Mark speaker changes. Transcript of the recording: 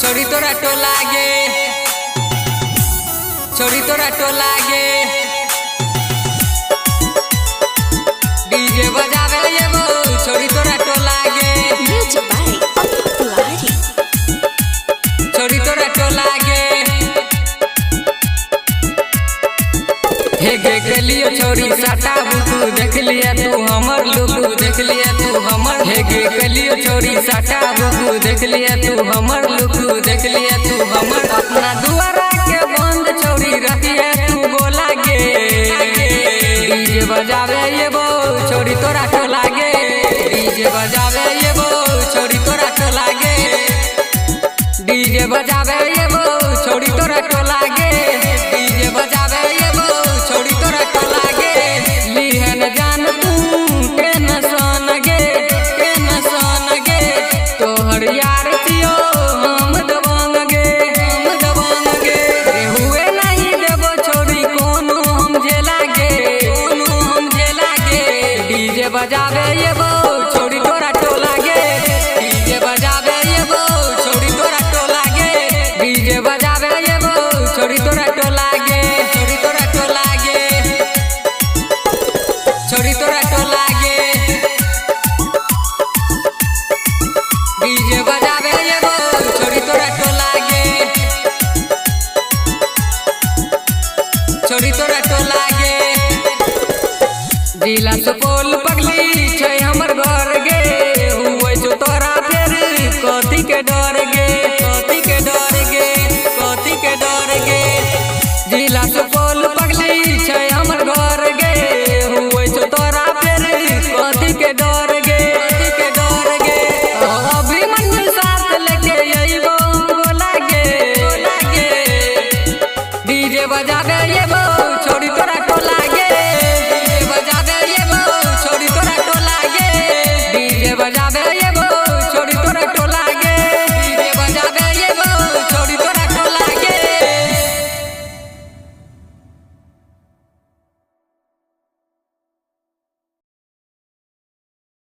Speaker 1: छोड़ी तोरा टोला गे, छोड़ी तोरा टोला गे, डीजे बजावे ये वो छोड़ी तोरा टोला गे, छोड़ी तोरा टोला गे। हे गे गलियो छोड़ी साटा बुतू देख लिया तू हमर लुकू देख लिया तू हमर। हे गे गलियो छोड़ी साटा बुतू देख लिया तू हमर लुकू देख लिया तू हमर। अपना दुआरा के बंद छोड़ी रखिए तू बोला गे, डीजे बजावे ये वो छोड़ी तोरा टोला गे, डीजे बजावे ये वो छोड़ी तोरा टोला गे, डीजे बजावे ये वो छोड़ी तोरा टोला गे, डीजे बजावे ये वो छोड़ी तोरा टोला गे। लिहन जान तू के न सोन गे, के न सोन गे, तोहर यार तियो हम दबंग गे, हम दबंग गे। रे हुए नहीं देबो छोड़ी कोनो हम जेला गे, कोनो हम जेला गे। डीजे बजावे ये वो छोड़ी तोरा टोला गे, डीजे बजावे ये वो छोड़ी तोरा टोला गे, डीजे बजावे ये वो छोड़ी तोरा टोला गे, छोड़ी तोरा टोला गे, छोड़ी तोरा टोला गे, डीजे बजावे ये वो छोड़ी तोरा टोला गे, छोड़ी तोरा टोला गे। जिला सुपौल पगली छै हमर घर गे, हुए जो तोरा फेर कथी के डर गे, कथी के डर गे, कथी के डर गे। जिला सुपौल पगली छै हमर घर गे, हुए जो तोरा फेर कथी के डर गे, कथी के डर गे। अभी मन साथ लेके अइबो गोला गे, गोला गे, डीजे बजावे ये